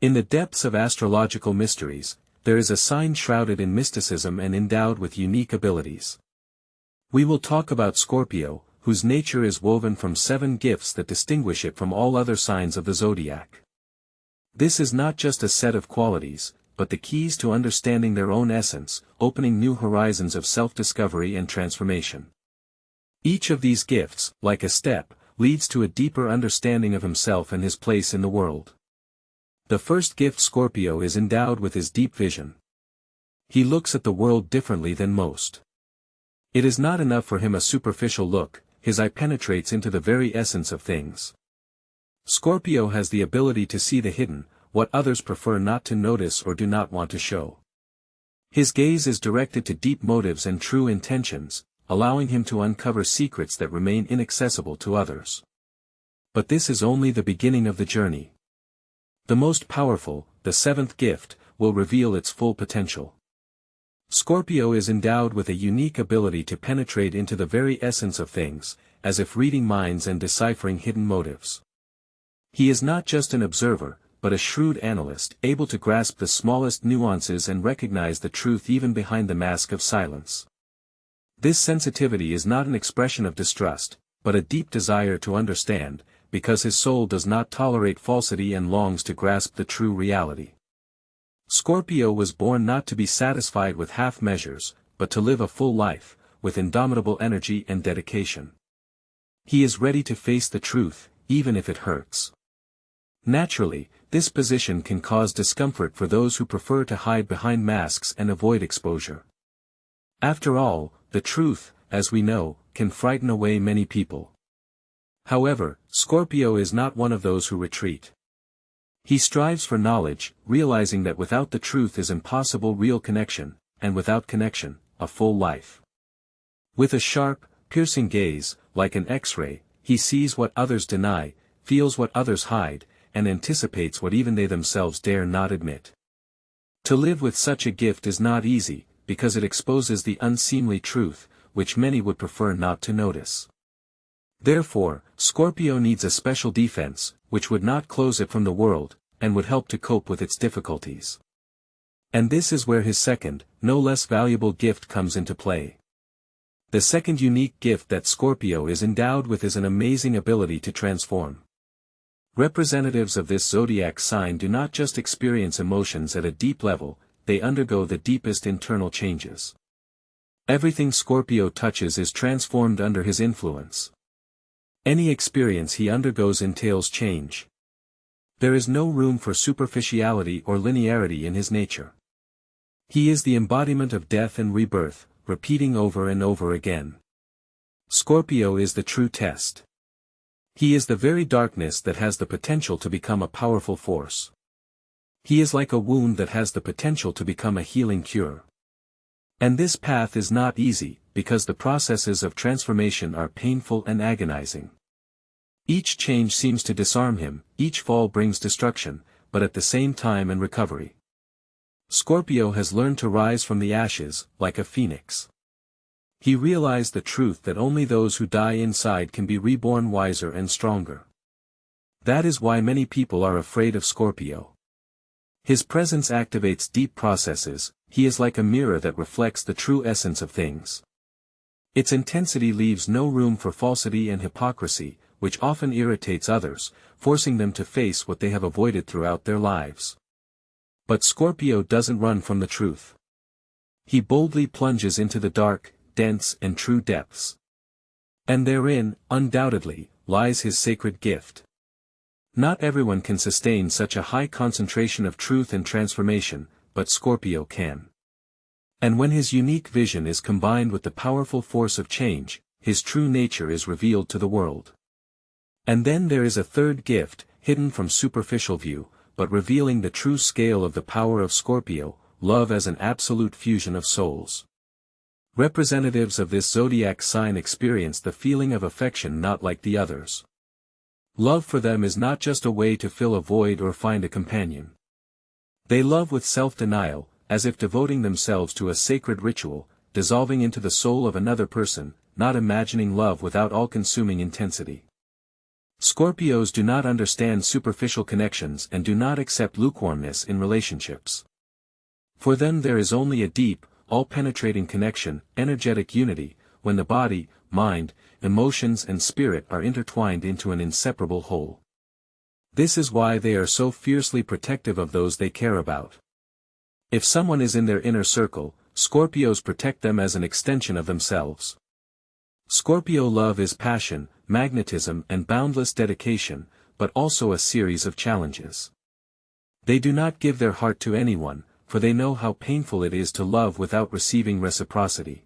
In the depths of astrological mysteries, there is a sign shrouded in mysticism and endowed with unique abilities. We will talk about Scorpio, whose nature is woven from 7 gifts that distinguish it from all other signs of the zodiac. This is not just a set of qualities, but the keys to understanding their own essence, opening new horizons of self-discovery and transformation. Each of these gifts, like a step, leads to a deeper understanding of himself and his place in the world. The first gift Scorpio is endowed with is deep vision. He looks at the world differently than most. It is not enough for him a superficial look, his eye penetrates into the very essence of things. Scorpio has the ability to see the hidden, what others prefer not to notice or do not want to show. His gaze is directed to deep motives and true intentions, allowing him to uncover secrets that remain inaccessible to others. But this is only the beginning of the journey. The most powerful, the 7th gift, will reveal its full potential. Scorpio is endowed with a unique ability to penetrate into the very essence of things, as if reading minds and deciphering hidden motives. He is not just an observer, but a shrewd analyst, able to grasp the smallest nuances and recognize the truth even behind the mask of silence. This sensitivity is not an expression of distrust, but a deep desire to understand, because his soul does not tolerate falsity and longs to grasp the true reality. Scorpio was born not to be satisfied with half measures, but to live a full life, with indomitable energy and dedication. He is ready to face the truth, even if it hurts. Naturally, this position can cause discomfort for those who prefer to hide behind masks and avoid exposure. After all, the truth, as we know, can frighten away many people. However, Scorpio is not one of those who retreat. He strives for knowledge, realizing that without the truth is impossible real connection, and without connection, a full life. With a sharp, piercing gaze, like an X-ray, he sees what others deny, feels what others hide, and anticipates what even they themselves dare not admit. To live with such a gift is not easy, because it exposes the unseemly truth, which many would prefer not to notice. Therefore, Scorpio needs a special defense, which would not close it from the world, and would help to cope with its difficulties. And this is where his second, no less valuable gift comes into play. The second unique gift that Scorpio is endowed with is an amazing ability to transform. Representatives of this zodiac sign do not just experience emotions at a deep level, they undergo the deepest internal changes. Everything Scorpio touches is transformed under his influence. Any experience he undergoes entails change. There is no room for superficiality or linearity in his nature. He is the embodiment of death and rebirth, repeating over and over again. Scorpio is the true test. He is the very darkness that has the potential to become a powerful force. He is like a wound that has the potential to become a healing cure. And this path is not easy, because the processes of transformation are painful and agonizing. Each change seems to disarm him, each fall brings destruction, but at the same time and recovery. Scorpio has learned to rise from the ashes, like a phoenix. He realized the truth that only those who die inside can be reborn wiser and stronger. That is why many people are afraid of Scorpio. His presence activates deep processes, he is like a mirror that reflects the true essence of things. Its intensity leaves no room for falsity and hypocrisy, which often irritates others, forcing them to face what they have avoided throughout their lives. But Scorpio doesn't run from the truth. He boldly plunges into the dark, dense and true depths. And therein, undoubtedly, lies his sacred gift. Not everyone can sustain such a high concentration of truth and transformation, but Scorpio can. And when his unique vision is combined with the powerful force of change, his true nature is revealed to the world. And then there is a third gift, hidden from superficial view, but revealing the true scale of the power of Scorpio, love as an absolute fusion of souls. Representatives of this zodiac sign experience the feeling of affection not like the others. Love for them is not just a way to fill a void or find a companion. They love with self-denial, as if devoting themselves to a sacred ritual, dissolving into the soul of another person, not imagining love without all-consuming intensity. Scorpios do not understand superficial connections and do not accept lukewarmness in relationships. For them there is only a deep, all-penetrating connection, energetic unity, when the body, mind, emotions and spirit are intertwined into an inseparable whole. This is why they are so fiercely protective of those they care about. If someone is in their inner circle, Scorpios protect them as an extension of themselves. Scorpio love is passion, magnetism and boundless dedication, but also a series of challenges. They do not give their heart to anyone, for they know how painful it is to love without receiving reciprocity.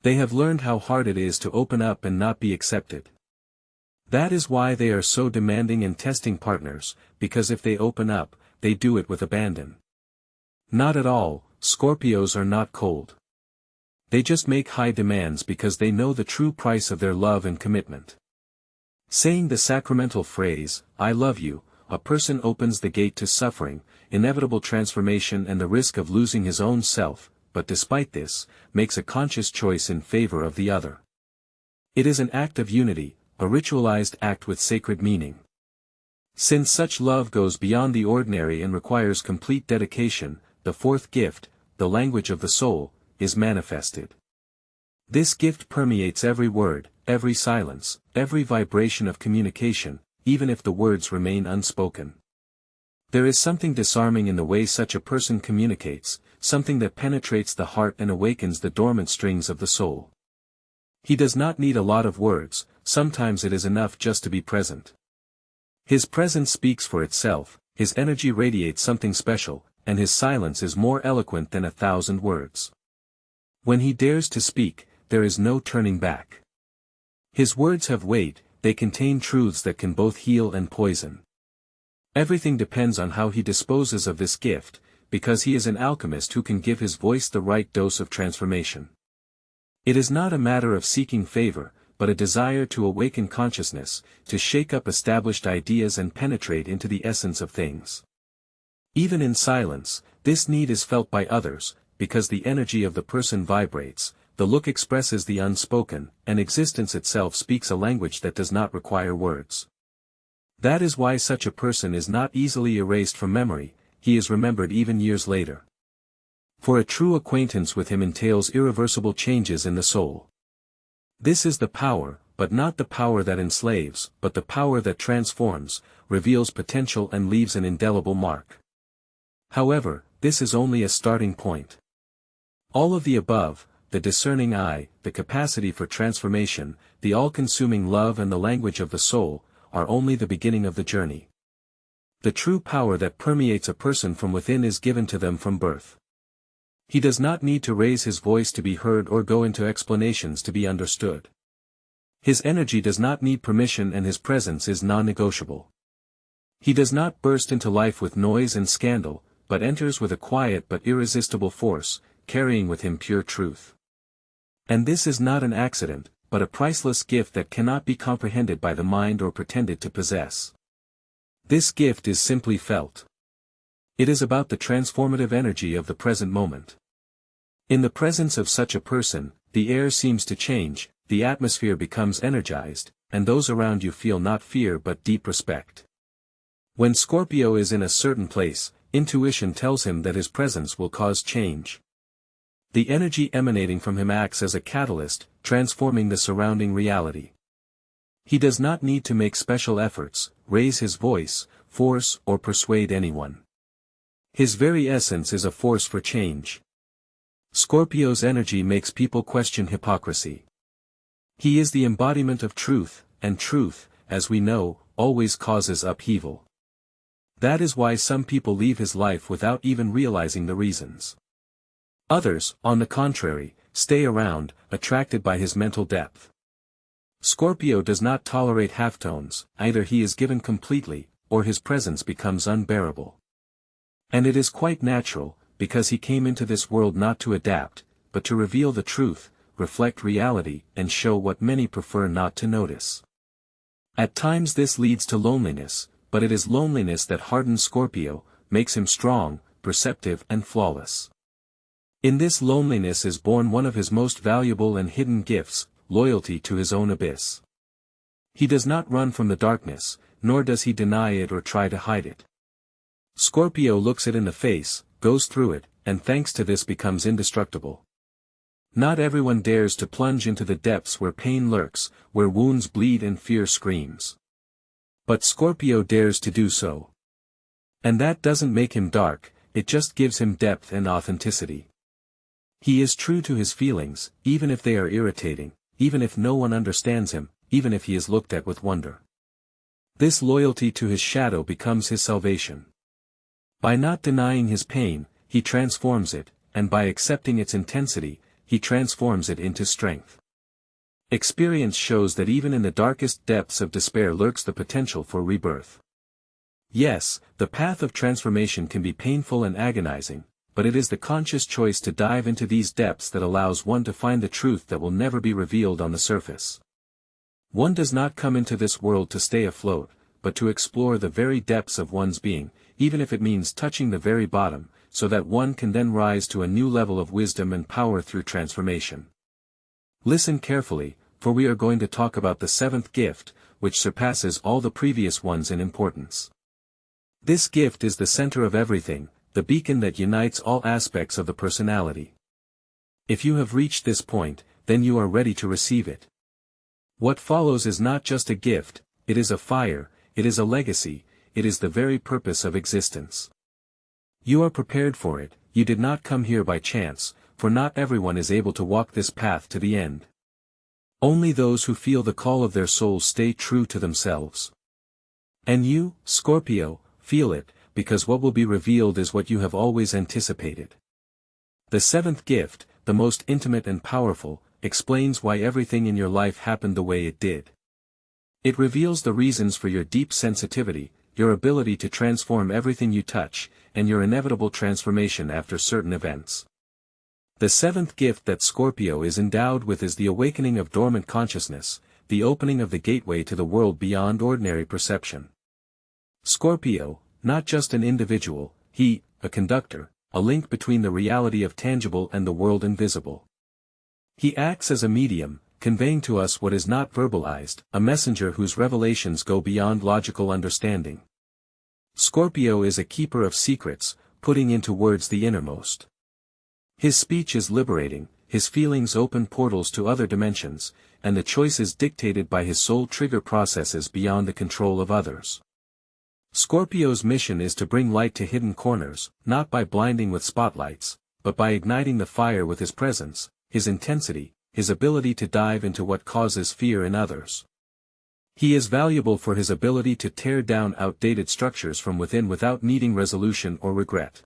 They have learned how hard it is to open up and not be accepted. That is why they are so demanding and testing partners, because if they open up, they do it with abandon. Not at all, Scorpios are not cold. They just make high demands because they know the true price of their love and commitment. Saying the sacramental phrase, "I love you," a person opens the gate to suffering, inevitable transformation and the risk of losing his own self, but despite this, makes a conscious choice in favor of the other. It is an act of unity, a ritualized act with sacred meaning. Since such love goes beyond the ordinary and requires complete dedication, the fourth gift, the language of the soul, is manifested. This gift permeates every word, every silence, every vibration of communication, even if the words remain unspoken. There is something disarming in the way such a person communicates, something that penetrates the heart and awakens the dormant strings of the soul. He does not need a lot of words, sometimes it is enough just to be present. His presence speaks for itself, his energy radiates something special, and his silence is more eloquent than 1,000 words. When he dares to speak, there is no turning back. His words have weight, they contain truths that can both heal and poison. Everything depends on how he disposes of this gift, because he is an alchemist who can give his voice the right dose of transformation. It is not a matter of seeking favor, but a desire to awaken consciousness, to shake up established ideas and penetrate into the essence of things. Even in silence, this need is felt by others, because the energy of the person vibrates, the look expresses the unspoken, and existence itself speaks a language that does not require words. That is why such a person is not easily erased from memory, he is remembered even years later. For a true acquaintance with him entails irreversible changes in the soul. This is the power, but not the power that enslaves, but the power that transforms, reveals potential and leaves an indelible mark. However, this is only a starting point. All of the above, the discerning eye, the capacity for transformation, the all-consuming love and the language of the soul, are only the beginning of the journey. The true power that permeates a person from within is given to them from birth. He does not need to raise his voice to be heard or go into explanations to be understood. His energy does not need permission and his presence is non-negotiable. He does not burst into life with noise and scandal, but enters with a quiet but irresistible force, carrying with him pure truth. And this is not an accident, but a priceless gift that cannot be comprehended by the mind or pretended to possess. This gift is simply felt. It is about the transformative energy of the present moment. In the presence of such a person, the air seems to change, the atmosphere becomes energized, and those around you feel not fear but deep respect. When Scorpio is in a certain place, intuition tells him that his presence will cause change. The energy emanating from him acts as a catalyst, transforming the surrounding reality. He does not need to make special efforts, raise his voice, force or persuade anyone. His very essence is a force for change. Scorpio's energy makes people question hypocrisy. He is the embodiment of truth, and truth, as we know, always causes upheaval. That is why some people leave his life without even realizing the reasons. Others, on the contrary, stay around, attracted by his mental depth. Scorpio does not tolerate halftones, either he is given completely, or his presence becomes unbearable. And it is quite natural, because he came into this world not to adapt, but to reveal the truth, reflect reality, and show what many prefer not to notice. At times this leads to loneliness, but it is loneliness that hardens Scorpio, makes him strong, perceptive and flawless. In this loneliness is born one of his most valuable and hidden gifts, loyalty to his own abyss. He does not run from the darkness, nor does he deny it or try to hide it. Scorpio looks it in the face, goes through it, and thanks to this becomes indestructible. Not everyone dares to plunge into the depths where pain lurks, where wounds bleed and fear screams. But Scorpio dares to do so. And that doesn't make him dark, it just gives him depth and authenticity. He is true to his feelings, even if they are irritating, even if no one understands him, even if he is looked at with wonder. This loyalty to his shadow becomes his salvation. By not denying his pain, he transforms it, and by accepting its intensity, he transforms it into strength. Experience shows that even in the darkest depths of despair lurks the potential for rebirth. Yes, the path of transformation can be painful and agonizing, but it is the conscious choice to dive into these depths that allows one to find the truth that will never be revealed on the surface. One does not come into this world to stay afloat, but to explore the very depths of one's being, even if it means touching the very bottom, so that one can then rise to a new level of wisdom and power through transformation. Listen carefully, for we are going to talk about the seventh gift, which surpasses all the previous ones in importance. This gift is the center of everything, the beacon that unites all aspects of the personality. If you have reached this point, then you are ready to receive it. What follows is not just a gift, it is a fire, it is a legacy, it is the very purpose of existence. You are prepared for it, you did not come here by chance, for not everyone is able to walk this path to the end. Only those who feel the call of their souls stay true to themselves. And you, Scorpio, feel it, because what will be revealed is what you have always anticipated. The seventh gift, the most intimate and powerful, explains why everything in your life happened the way it did. It reveals the reasons for your deep sensitivity, your ability to transform everything you touch, and your inevitable transformation after certain events. The seventh gift that Scorpio is endowed with is the awakening of dormant consciousness, the opening of the gateway to the world beyond ordinary perception. Scorpio, not just an individual, he, a conductor, a link between the reality of tangible and the world invisible. He acts as a medium, conveying to us what is not verbalized, a messenger whose revelations go beyond logical understanding. Scorpio is a keeper of secrets, putting into words the innermost. His speech is liberating, his feelings open portals to other dimensions, and the choices dictated by his soul trigger processes beyond the control of others. Scorpio's mission is to bring light to hidden corners, not by blinding with spotlights, but by igniting the fire with his presence, his intensity, his ability to dive into what causes fear in others. He is valuable for his ability to tear down outdated structures from within without needing resolution or regret.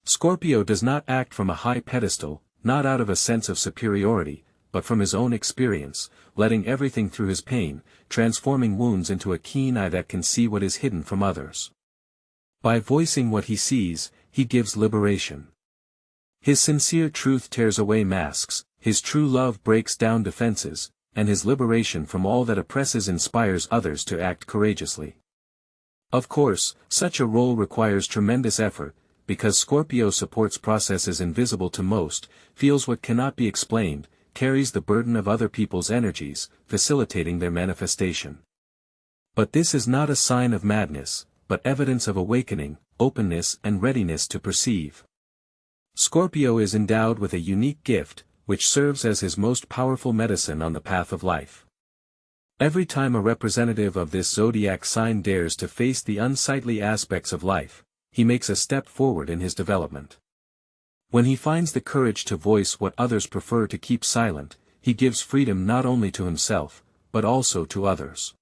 Scorpio does not act from a high pedestal, not out of a sense of superiority, but from his own experience, letting everything through his pain, transforming wounds into a keen eye that can see what is hidden from others. By voicing what he sees, he gives liberation. His sincere truth tears away masks, his true love breaks down defenses, and his liberation from all that oppresses inspires others to act courageously. Of course, such a role requires tremendous effort, because Scorpio supports processes invisible to most, feels what cannot be explained, carries the burden of other people's energies, facilitating their manifestation. But this is not a sign of madness, but evidence of awakening, openness and readiness to perceive. Scorpio is endowed with a unique gift, which serves as his most powerful medicine on the path of life. Every time a representative of this zodiac sign dares to face the unsightly aspects of life, he makes a step forward in his development. When he finds the courage to voice what others prefer to keep silent, he gives freedom not only to himself, but also to others.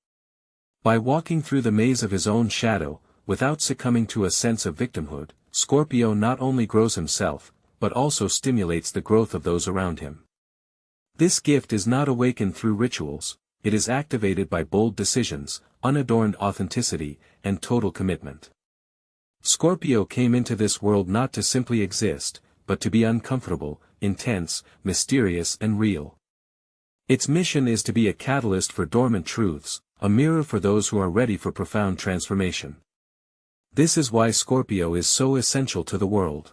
By walking through the maze of his own shadow, without succumbing to a sense of victimhood, Scorpio not only grows himself, but also stimulates the growth of those around him. This gift is not awakened through rituals, it is activated by bold decisions, unadorned authenticity, and total commitment. Scorpio came into this world not to simply exist, but to be uncomfortable, intense, mysterious and real. Its mission is to be a catalyst for dormant truths, a mirror for those who are ready for profound transformation. This is why Scorpio is so essential to the world.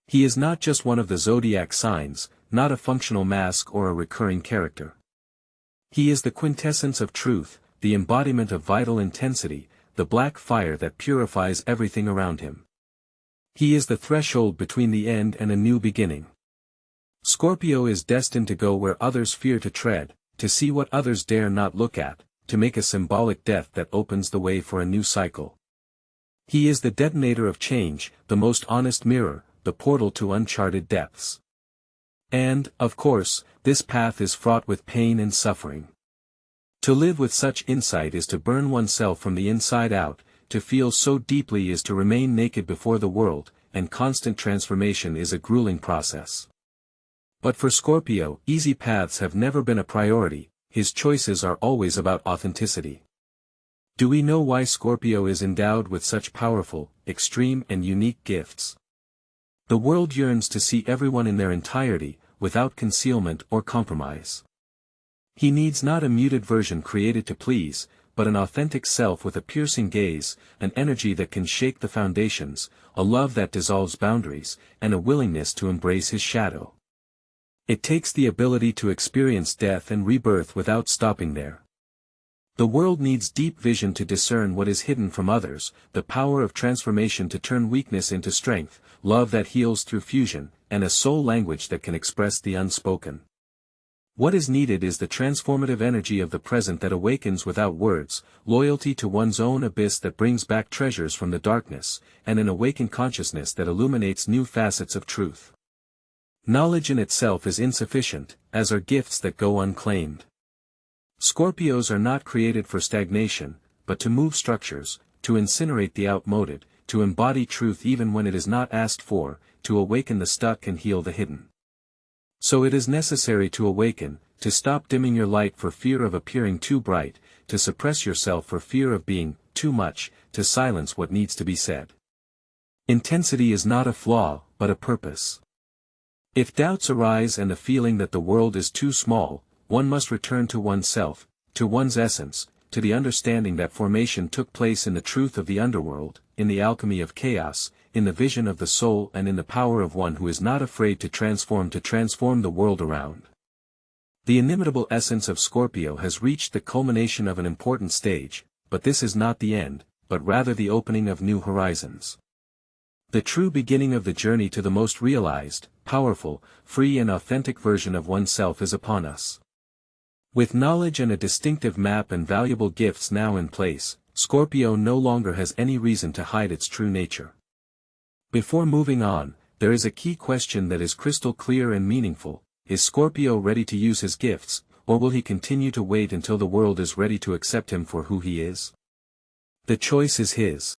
He is not just one of the zodiac signs, not a functional mask or a recurring character. He is the quintessence of truth, the embodiment of vital intensity, the black fire that purifies everything around him. He is the threshold between the end and a new beginning. Scorpio is destined to go where others fear to tread, to see what others dare not look at, to make a symbolic death that opens the way for a new cycle. He is the detonator of change, the most honest mirror, the portal to uncharted depths. And, of course, this path is fraught with pain and suffering. To live with such insight is to burn oneself from the inside out, to feel so deeply is to remain naked before the world, and constant transformation is a grueling process. But for Scorpio, easy paths have never been a priority, his choices are always about authenticity. Do we know why Scorpio is endowed with such powerful, extreme and unique gifts? The world yearns to see everyone in their entirety, without concealment or compromise. He needs not a muted version created to please, but an authentic self with a piercing gaze, an energy that can shake the foundations, a love that dissolves boundaries, and a willingness to embrace his shadow. It takes the ability to experience death and rebirth without stopping there. The world needs deep vision to discern what is hidden from others, the power of transformation to turn weakness into strength, love that heals through fusion, and a soul language that can express the unspoken. What is needed is the transformative energy of the present that awakens without words, loyalty to one's own abyss that brings back treasures from the darkness, and an awakened consciousness that illuminates new facets of truth. Knowledge in itself is insufficient, as are gifts that go unclaimed. Scorpios are not created for stagnation, but to move structures, to incinerate the outmoded, to embody truth even when it is not asked for, to awaken the stuck and heal the hidden. So it is necessary to awaken, to stop dimming your light for fear of appearing too bright, to suppress yourself for fear of being too much, to silence what needs to be said. Intensity is not a flaw, but a purpose. If doubts arise and the feeling that the world is too small, one must return to oneself, to one's essence, to the understanding that formation took place in the truth of the underworld, in the alchemy of chaos, in the vision of the soul and in the power of one who is not afraid to transform the world around. The inimitable essence of Scorpio has reached the culmination of an important stage, but this is not the end, but rather the opening of new horizons. The true beginning of the journey to the most realized, powerful, free and authentic version of oneself is upon us. With knowledge and a distinctive map and valuable gifts now in place, Scorpio no longer has any reason to hide its true nature. Before moving on, there is a key question that is crystal clear and meaningful: is Scorpio ready to use his gifts, or will he continue to wait until the world is ready to accept him for who he is? The choice is his.